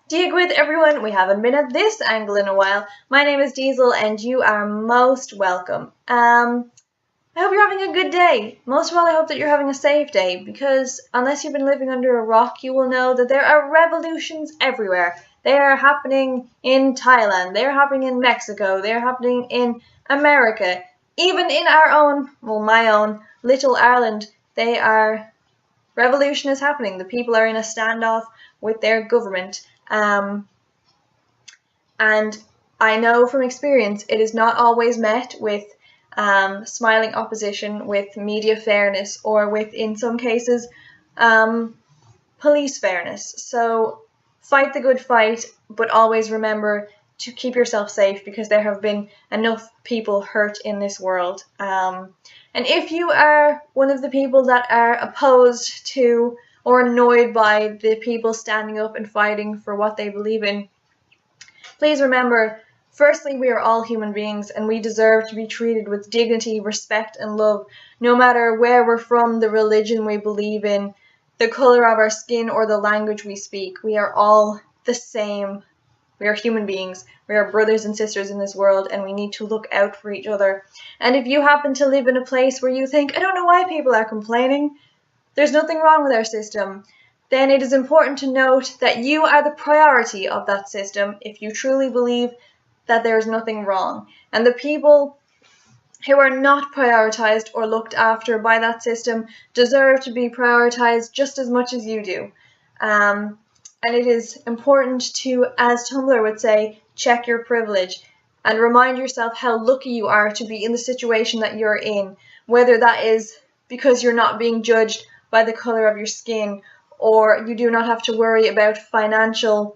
Dig everyone, we haven't been at this angle in a while. My name is Diesel and you are most welcome. I hope you're having a good day. Most of all, I hope that you're having a safe day because unless you've been living under a rock, you will know that there are revolutions everywhere. They are happening in Thailand, they are happening in Mexico, they are happening in America, even in our own, well, my own, little Ireland, revolution is happening. The people are in a standoff with their government. And I know from experience it is not always met with smiling opposition, with media fairness, or with, in some cases, police fairness. So fight the good fight, but always remember to keep yourself safe because there have been enough people hurt in this world. And if you are one of the people that are opposed to or annoyed by the people standing up and fighting for what they believe in, please remember, firstly, we are all human beings and we deserve to be treated with dignity, respect, and love, no matter where we're from, the religion we believe in, the color of our skin, or the language we speak. We are all the same. We are human beings. We are brothers and sisters in this world, and we need to look out for each other. And if you happen to live in a place where you think, I don't know why people are complaining, there's nothing wrong with our system, then it is important to note that you are the priority of that system if you truly believe that there is nothing wrong. And the people who are not prioritized or looked after by that system deserve to be prioritized just as much as you do. And it is important to, as Tumblr would say, check your privilege and remind yourself how lucky you are to be in the situation that you're in, whether that is because you're not being judged by the color of your skin, or you do not have to worry about financial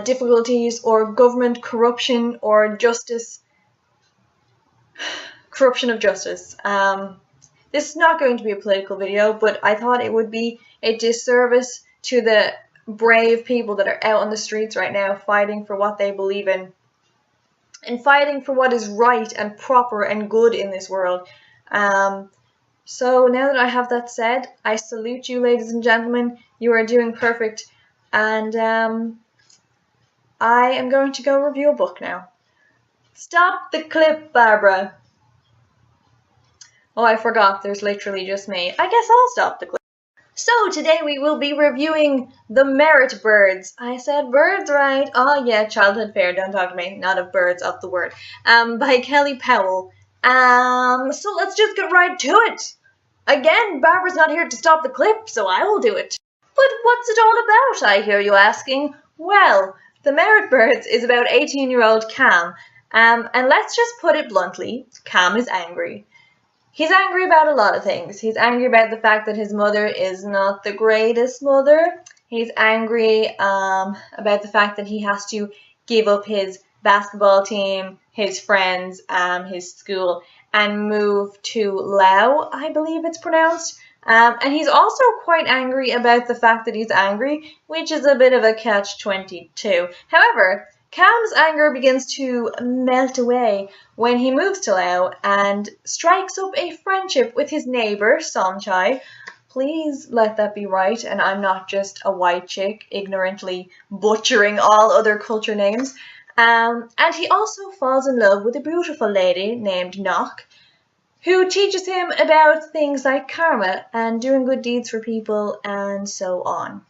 difficulties, or government corruption, or corruption of justice. This is not going to be a political video, but I thought it would be a disservice to the brave people that are out on the streets right now fighting for what they believe in and fighting for what is right and proper and good in this world. So now that I have that said, I salute you, ladies and gentlemen. You are doing perfect. And I am going to go review a book now. Stop the clip, Barbara. Oh, I forgot. There's literally just me. I guess I'll stop the clip. So today we will be reviewing The Merit Birds. I said birds right. Oh yeah, childhood fair. Don't talk to me. Not of birds, of the word. By Kelley Powell. So let's just get right to it. Again, Barbara's not here to stop the clip, so I will do it. But what's it all about, I hear you asking? Well, The Merit Birds is about 18-year-old Cam, and let's just put it bluntly, Cam is angry. He's angry about a lot of things. He's angry about the fact that his mother is not the greatest mother. He's angry about the fact that he has to give up his basketball team, his friends, his school, and move to Laos, I believe it's pronounced. And he's also quite angry about the fact that he's angry, which is a bit of a catch-22. However, Cam's anger begins to melt away when he moves to Laos and strikes up a friendship with his neighbor, Somchai. Please let that be right, and I'm not just a white chick ignorantly butchering all other culture names. And he also falls in love with a beautiful lady named Nock, who teaches him about things like karma and doing good deeds for people and so on.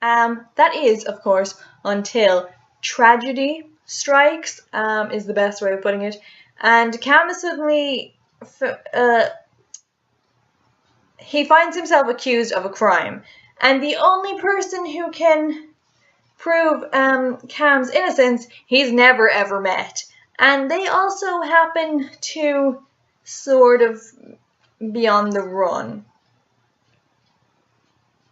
That is, of course, until tragedy strikes, is the best way of putting it. And Cam is suddenly, he finds himself accused of a crime. And the only person who can prove Cam's innocence, he's never ever met. And they also happen to sort of be on the run.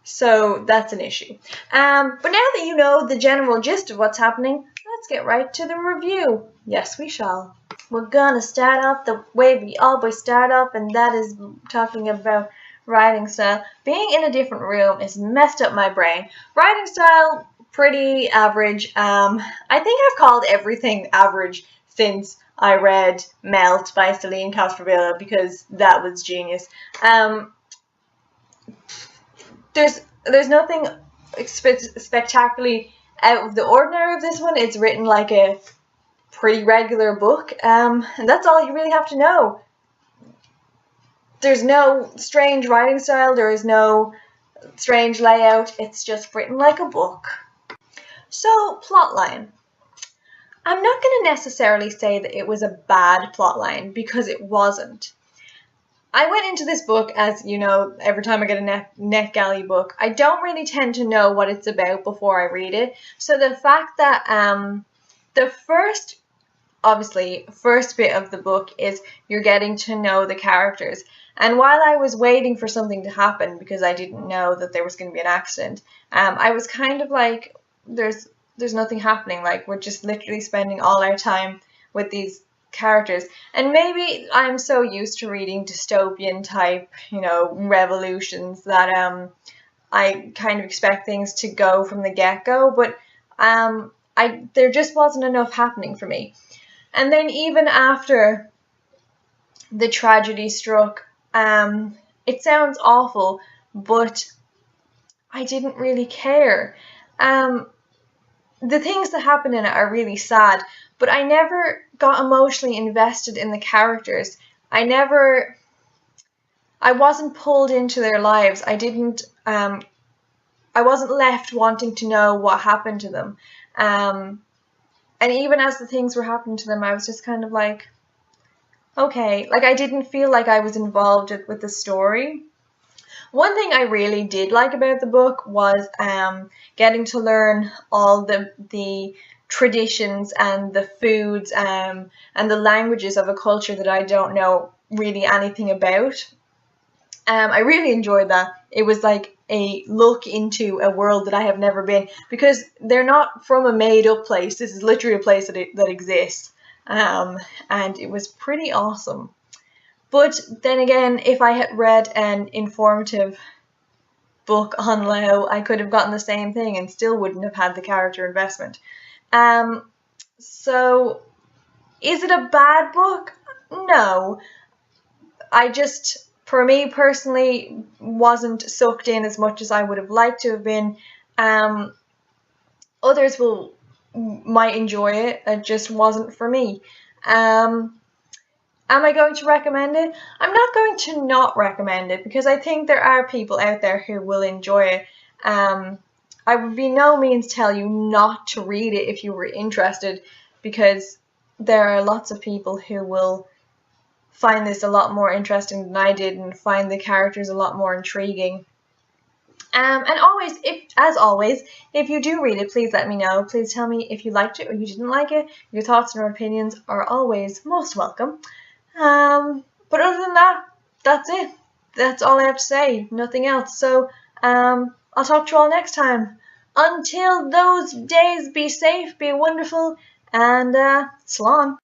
So that's an issue. But now that you know the general gist of what's happening, let's get right to the review. Yes, we shall. We're gonna start off the way we always start off, and that is talking about writing style. Being in a different room has messed up my brain. Writing style, pretty average. I think I've called everything average since I read Melt by Celine Castrovillo because that was genius. There's nothing spectacularly out of the ordinary of this one. It's written like a pretty regular book, and that's all you really have to know. There's no strange writing style, there is no strange layout, it's just written like a book. So, plotline. I'm not going to necessarily say that it was a bad plotline, because it wasn't. I went into this book, as you know, every time I get a NetGalley book, I don't really tend to know what it's about before I read it. So the fact that the first bit of the book is you're getting to know the characters. And while I was waiting for something to happen, because I didn't know that there was going to be an accident, I was kind of like, there's nothing happening. Like, we're just literally spending all our time with these characters. And maybe I'm so used to reading dystopian type, revolutions that I kind of expect things to go from the get-go, but there just wasn't enough happening for me. And then even after the tragedy struck, it sounds awful, but I didn't really care. The things that happen in it are really sad, but I never got emotionally invested in the characters. I wasn't pulled into their lives. I wasn't left wanting to know what happened to them. And even as the things were happening to them, I was just kind of like, okay. Like, I didn't feel like I was involved with the story. One thing I really did like about the book was getting to learn all the traditions and the foods and the languages of a culture that I don't know really anything about. I really enjoyed that. It was like a look into a world that I have never been, because they're not from a made-up place. This is literally a place that exists, and it was pretty awesome. But then again, if I had read an informative book on Lao, I could have gotten the same thing and still wouldn't have had the character investment. So, is it a bad book? No. For me personally, wasn't sucked in as much as I would have liked to have been. Others might enjoy it. It just wasn't for me. Am I going to recommend it? I'm not going to not recommend it, because I think there are people out there who will enjoy it. I would by no means tell you not to read it if you were interested, because there are lots of people who will find this a lot more interesting than I did and find the characters a lot more intriguing. And as always, if you do read it, please let me know. Please tell me if you liked it or you didn't like it. Your thoughts and opinions are always most welcome. But other than that, that's it. That's all I have to say. Nothing else. So, I'll talk to you all next time. Until those days, be safe, be wonderful, and slán.